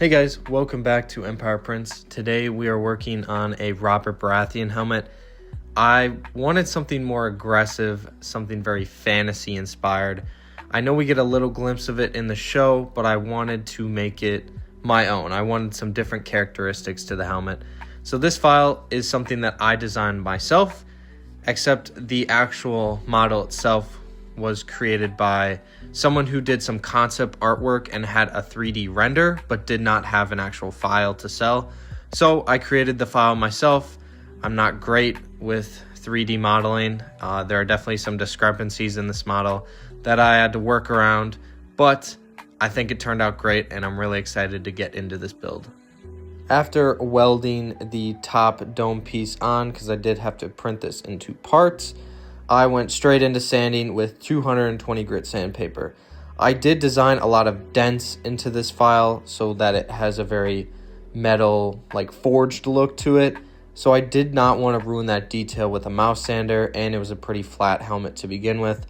Hey guys, welcome back to Empire Prints. Today we are working on a Robert Baratheon helmet. I wanted something more aggressive, something very fantasy inspired. I know we get a little glimpse of it in the show, but I wanted to make it my own. I wanted some different characteristics to the helmet. So this file is something that I designed myself, except the actual model itself was created by someone who did some concept artwork and had a 3D render, but did not have an actual file to sell. So I created the file myself. I'm not great with 3D modeling. There are definitely some discrepancies in this model that I had to work around, but I think it turned out great and I'm really excited to get into this build. After welding the top dome piece on, because I did have to print this into parts, I went straight into sanding with 220 grit sandpaper. I did design a lot of dents into this file so that it has a very metal, like forged look to it. So I did not want to ruin that detail with a mouse sander, and it was a pretty flat helmet to begin with.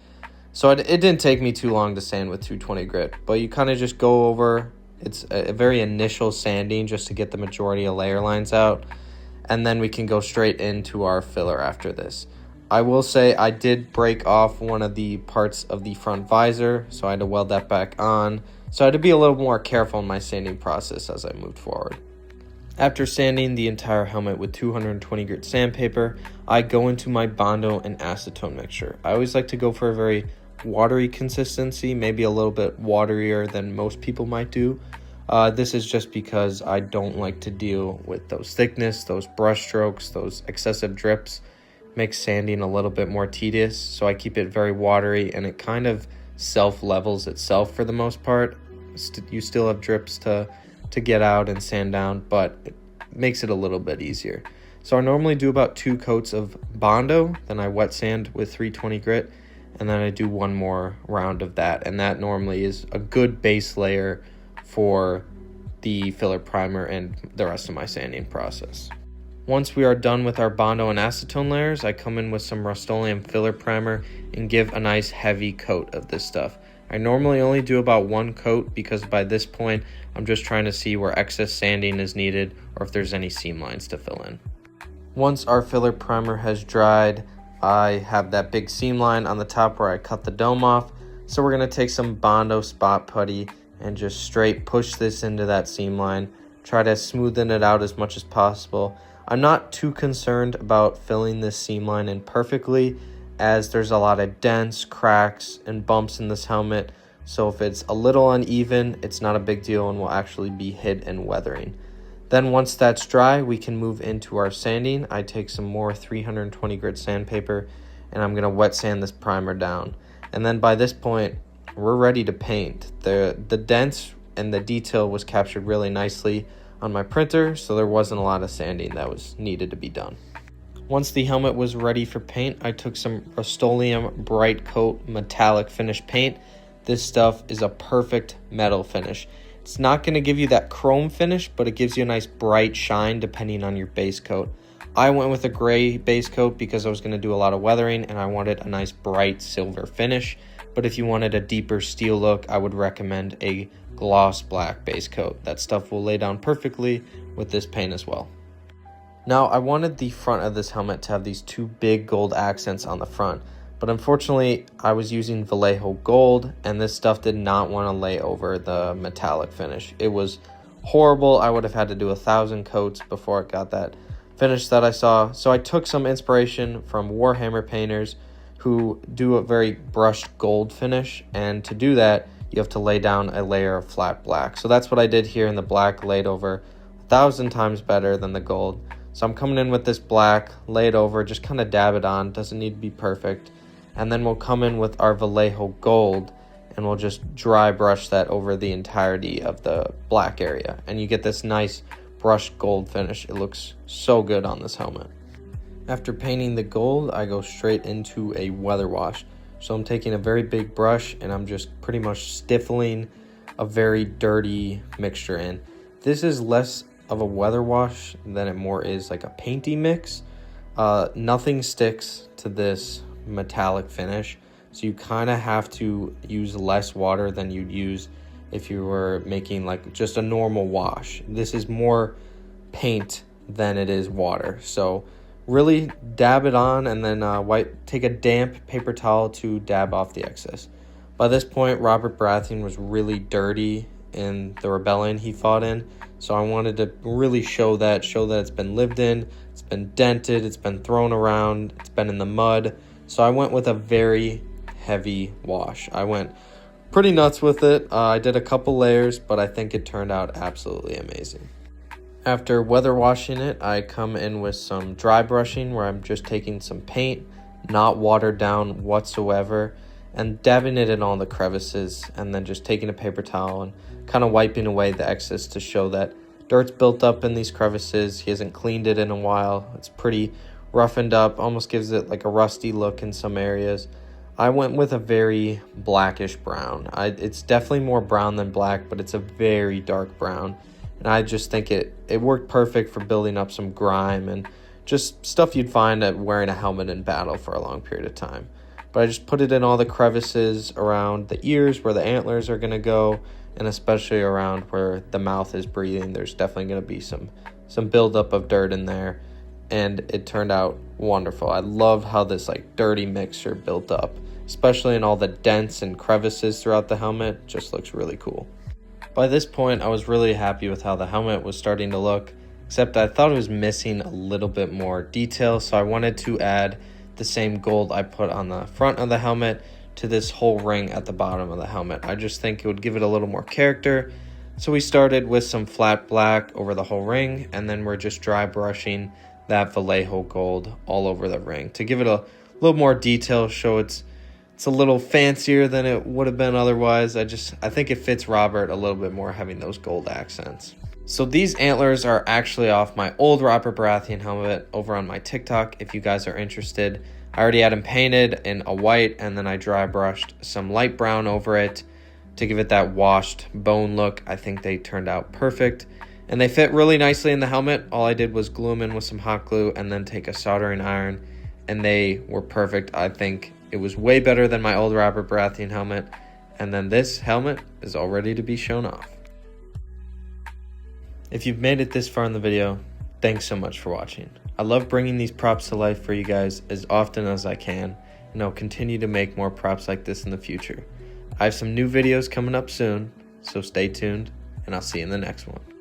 So it didn't take me too long to sand with 220 grit, but you kind of just go over, it's a very initial sanding just to get the majority of layer lines out, and then we can go straight into our filler after this. I will say I did break off one of the parts of the front visor, so I had to weld that back on. So I had to be a little more careful in my sanding process as I moved forward. After sanding the entire helmet with 220 grit sandpaper, I go into my Bondo and acetone mixture. I always like to go for a very watery consistency, maybe a little bit waterier than most people might do. This is just because I don't like to deal with those thickness, those brush strokes, those excessive drips. Makes sanding a little bit more tedious, so I keep it very watery and it kind of self-levels itself for the most part. You still have drips to get out and sand down, but it makes it a little bit easier. So I normally do about 2 coats of Bondo, then I wet sand with 320 grit, and then I do one more round of that, and that normally is a good base layer for the filler primer and the rest of my sanding process. Once we are done with our Bondo and acetone layers, I come in with some Rust-Oleum filler primer and give a nice heavy coat of this stuff. I normally only do about 1 coat because by this point, I'm just trying to see where excess sanding is needed or if there's any seam lines to fill in. Once our filler primer has dried, I have that big seam line on the top where I cut the dome off. So we're going to take some Bondo spot putty and just straight push this into that seam line. Try to smoothen it out as much as possible. I'm not too concerned about filling this seam line in perfectly, as there's a lot of dents, cracks, and bumps in this helmet. So if it's a little uneven, it's not a big deal and will actually be hit and weathering. Then once that's dry, we can move into our sanding. I take some more 320 grit sandpaper and I'm gonna wet sand this primer down. And then by this point, we're ready to paint. The dents and the detail was captured really nicely on my printer, so there wasn't a lot of sanding that was needed to be done. Once the helmet was ready for paint, I took some Rust-Oleum Bright Coat metallic finish paint. This stuff is a perfect metal finish. It's not going to give you that chrome finish, but it gives you a nice bright shine depending on your base coat. I went with a gray base coat because I was going to do a lot of weathering and I wanted a nice bright silver finish. But if you wanted a deeper steel look, I would recommend a gloss black base coat. That stuff will lay down perfectly with this paint as well. Now I wanted the front of this helmet to have these 2 big gold accents on the front, but unfortunately I was using Vallejo gold and this stuff did not want to lay over the metallic finish. It was horrible. I would have had to do 1,000 coats before it got that finish that I saw. So I took some inspiration from Warhammer painters who do a very brushed gold finish, and to do that you have to lay down a layer of flat black. So that's what I did here, in the black laid over 1,000 times better than the gold. So I'm coming in with this black, lay it over, just kind of dab it on, doesn't need to be perfect. And then we'll come in with our Vallejo gold and we'll just dry brush that over the entirety of the black area. And you get this nice brushed gold finish. It looks so good on this helmet. After painting the gold, I go straight into a weather wash. So I'm taking a very big brush and I'm just pretty much stiffling a very dirty mixture in. This is less of a weather wash than it more is like a painty mix. Nothing sticks to this metallic finish, so you kind of have to use less water than you'd use if you were making like just a normal wash. This is more paint than it is water. So really dab it on, and then take a damp paper towel to dab off the excess. By this point, Robert Baratheon was really dirty in the rebellion he fought in. So I wanted to really show that it's been lived in, it's been dented, it's been thrown around, it's been in the mud. So I went with a very heavy wash. I went pretty nuts with it. I did a couple layers, but I think it turned out absolutely amazing. After weather washing it, I come in with some dry brushing where I'm just taking some paint, not watered down whatsoever, and dabbing it in all the crevices, and then just taking a paper towel and kind of wiping away the excess to show that dirt's built up in these crevices. He hasn't cleaned it in a while. It's pretty roughened up, almost gives it like a rusty look in some areas. I went with a very blackish brown. It's definitely more brown than black, but it's a very dark brown. And I just think it worked perfect for building up some grime and just stuff you'd find at wearing a helmet in battle for a long period of time. But I just put it in all the crevices around the ears where the antlers are going to go, and especially around where the mouth is breathing. There's definitely going to be some buildup of dirt in there, and it turned out wonderful. I love how this like dirty mixture built up, especially in all the dents and crevices throughout the helmet. It just looks really cool. By this point, I was really happy with how the helmet was starting to look, except I thought it was missing a little bit more detail, so I wanted to add the same gold I put on the front of the helmet to this whole ring at the bottom of the helmet. I just think it would give it a little more character. So we started with some flat black over the whole ring, and then we're just dry brushing that Vallejo gold all over the ring to give it a little more detail, show it's a little fancier than it would have been otherwise. I think it fits Robert a little bit more having those gold accents. So these antlers are actually off my old Robert Baratheon helmet over on my TikTok if you guys are interested. I already had them painted in a white, and then I dry brushed some light brown over it to give it that washed bone look. I think they turned out perfect, and they fit really nicely in the helmet. All I did was glue them in with some hot glue and then take a soldering iron, and they were perfect. I think it was way better than my old Robert Baratheon helmet, and then this helmet is all ready to be shown off. If you've made it this far in the video, thanks so much for watching. I love bringing these props to life for you guys as often as I can, and I'll continue to make more props like this in the future. I have some new videos coming up soon, so stay tuned, and I'll see you in the next one.